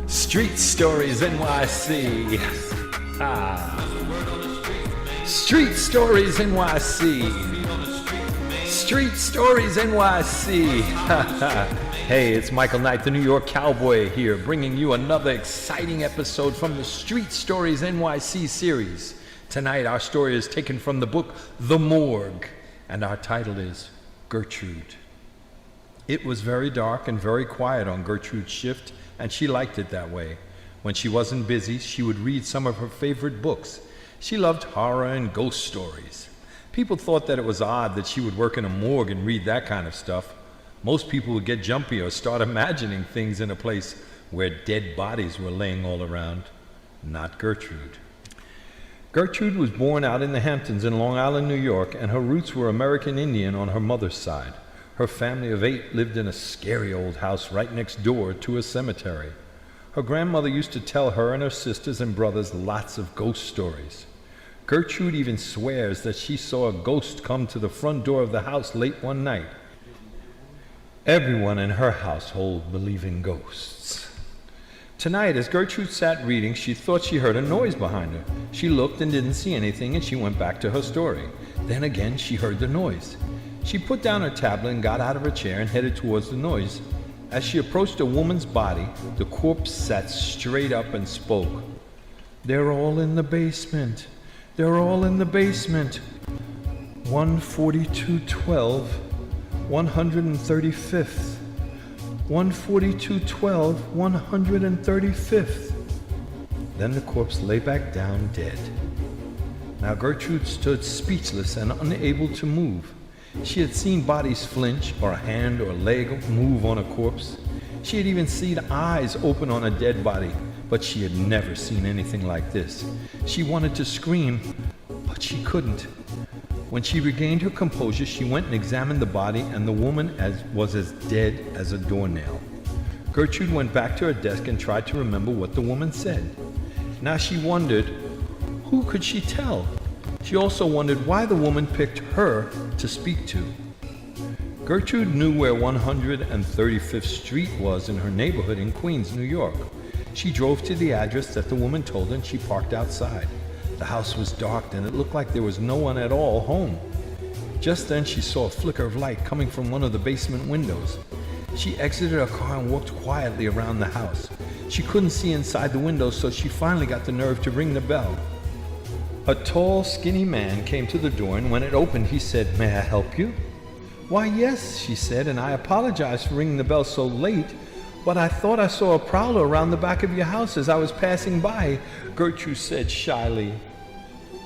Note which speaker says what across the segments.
Speaker 1: Street Stories NYC. Street Stories NYC. Street Stories NYC. Hey, it's Michael Knight, the New York Cowboy here, bringing you another exciting episode from the Street Stories NYC series. Tonight, our story is taken from the book The Morgue, and our title is Gertrude. It was very dark and very quiet on Gertrude's shift, and she liked it that way. When she wasn't busy, she would read some of her favorite books. She loved horror and ghost stories. People thought that it was odd that she would work in a morgue and read that kind of stuff. Most people would get jumpy or start imagining things in a place where dead bodies were laying all around. Not Gertrude. Gertrude was born out in the Hamptons in Long Island, New York, and her roots were American Indian on her mother's side. Her family of 8 lived in a scary old house right next door to a cemetery. Her grandmother used to tell her and her sisters and brothers lots of ghost stories. Gertrude even swears that she saw a ghost come to the front door of the house late one night. Everyone in her household believed in ghosts. Tonight, as Gertrude sat reading, she thought she heard a noise behind her. She looked and didn't see anything, and she went back to her story. Then again, she heard the noise. She put down her tablet and got out of her chair and headed towards the noise. As she approached a woman's body, the corpse sat straight up and spoke. "They're all in the basement. They're all in the basement. 14212, 135th. 14212, 135th. Then the corpse lay back down dead. Now Gertrude stood speechless and unable to move. She had seen bodies flinch, or a hand or leg move on a corpse. She had even seen eyes open on a dead body, but she had never seen anything like this. She wanted to scream, but she couldn't. When she regained her composure, she went and examined the body, and the woman was as dead as a doornail. Gertrude went back to her desk and tried to remember what the woman said. Now she wondered, who could she tell? She also wondered why the woman picked her to speak to. Gertrude knew where 135th Street was in her neighborhood in Queens, New York. She drove to the address that the woman told her, and she parked outside. The house was dark, and it looked like there was no one at all home. Just then she saw a flicker of light coming from one of the basement windows. She exited her car and walked quietly around the house. She couldn't see inside the window, so she finally got the nerve to ring the bell. A tall, skinny man came to the door, and when it opened, he said, "May I help you?" "Why, yes," she said, "and I apologize for ringing the bell so late, but I thought I saw a prowler around the back of your house as I was passing by," Gertrude said shyly.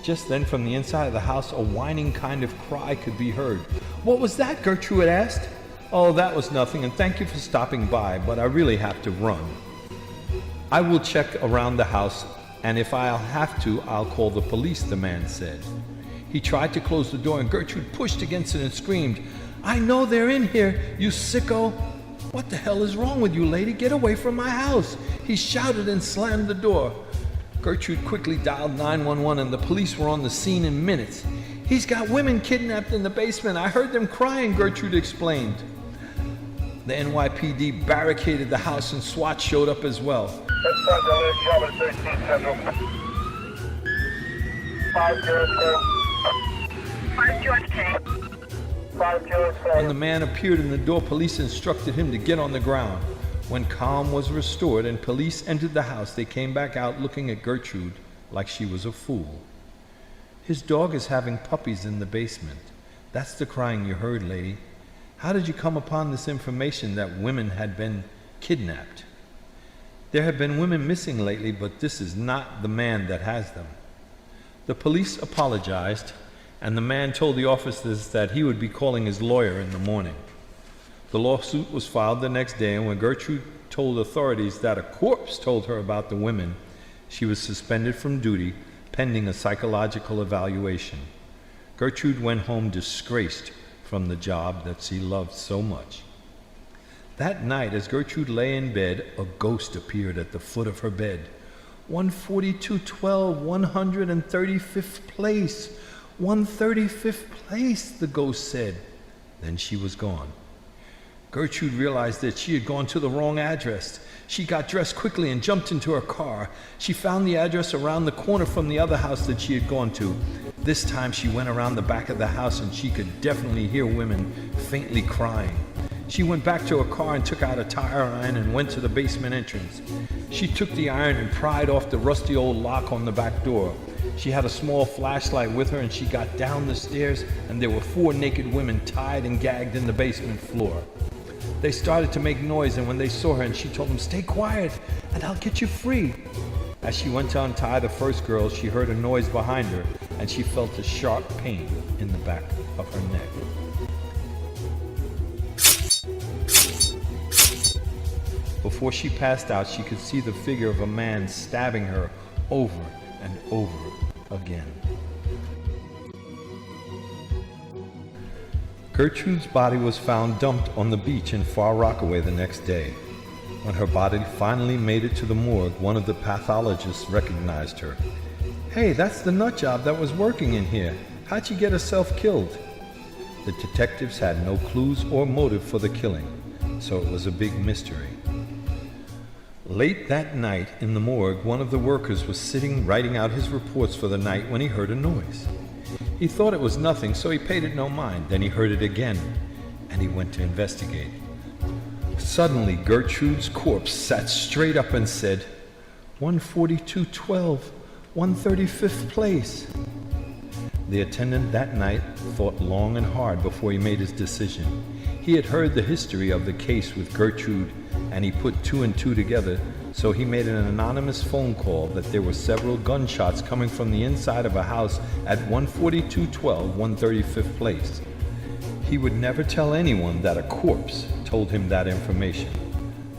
Speaker 1: Just then, from the inside of the house, a whining kind of cry could be heard. "What was that?" Gertrude asked. "Oh, that was nothing, and thank you for stopping by, but I really have to run." "I will check around the house, and if I'll have to, I'll call the police," the man said. He tried to close the door, and Gertrude pushed against it and screamed, "I know they're in here, you sicko!" "What the hell is wrong with you, lady? Get away from my house!" he shouted and slammed the door. Gertrude quickly dialed 911, and the police were on the scene in minutes. "He's got women kidnapped in the basement. I heard them crying," Gertrude explained. The NYPD barricaded the house, and SWAT showed up as well. When the man appeared in the door, police instructed him to get on the ground. When calm was restored and police entered the house, they came back out looking at Gertrude like she was a fool. "His dog is having puppies in the basement. That's the crying you heard, lady. How did you come upon this information that women had been kidnapped?" "There have been women missing lately, but this is not the man that has them." The police apologized, and the man told the officers that he would be calling his lawyer in the morning. The lawsuit was filed the next day, and when Gertrude told authorities that a corpse told her about the women, she was suspended from duty pending a psychological evaluation. Gertrude went home disgraced from the job that she loved so much. That night, as Gertrude lay in bed, a ghost appeared at the foot of her bed. 14212, 135th place, 135th place, the ghost said. Then she was gone. Gertrude realized that she had gone to the wrong address. She got dressed quickly and jumped into her car. She found the address around the corner from the other house that she had gone to. This time she went around the back of the house and she could definitely hear women faintly crying. She went back to her car and took out a tire iron and went to the basement entrance. She took the iron and pried off the rusty old lock on the back door. She had a small flashlight with her and she got down the stairs and there were 4 naked women tied and gagged in the basement floor. They started to make noise, and when they saw her, and she told them, "Stay quiet and I'll get you free." As she went to untie the first girl, she heard a noise behind her and she felt a sharp pain in the back of her neck. Before she passed out, she could see the figure of a man stabbing her over and over again. Gertrude's body was found dumped on the beach in Far Rockaway the next day. When her body finally made it to the morgue, one of the pathologists recognized her. "Hey, that's the nutjob that was working in here. How'd she get herself killed?" The detectives had no clues or motive for the killing, so it was a big mystery. Late that night in the morgue, one of the workers was sitting writing out his reports for the night when he heard a noise. He thought it was nothing, so he paid it no mind. Then he heard it again, and he went to investigate. Suddenly, Gertrude's corpse sat straight up and said, 14212, 135th place. The attendant that night thought long and hard before he made his decision. He had heard the history of the case with Gertrude, and he put 2 and 2 together, so he made an anonymous phone call that there were several gunshots coming from the inside of a house at 14212, 135th place. He would never tell anyone that a corpse told him that information.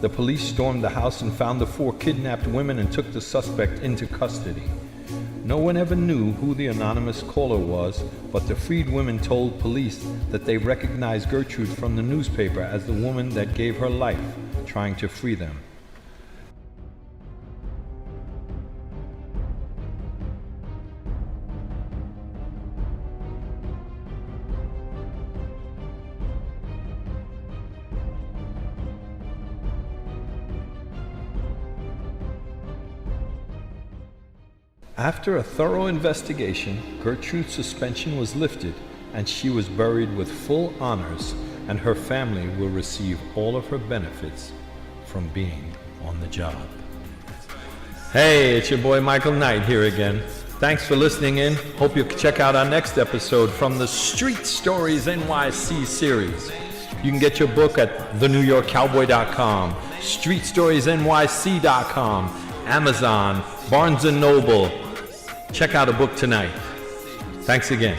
Speaker 1: The police stormed the house and found the 4 kidnapped women and took the suspect into custody. No one ever knew who the anonymous caller was, but the freed women told police that they recognized Gertrude from the newspaper as the woman that gave her life trying to free them. After a thorough investigation, Gertrude's suspension was lifted and she was buried with full honors, and her family will receive all of her benefits from being on the job. Hey, it's your boy Michael Knight here again. Thanks for listening in. Hope you'll check out our next episode from the Street Stories NYC series. You can get your book at thenewyorkcowboy.com, streetstoriesnyc.com, Amazon, Barnes & Noble. Check out a book tonight. Thanks again.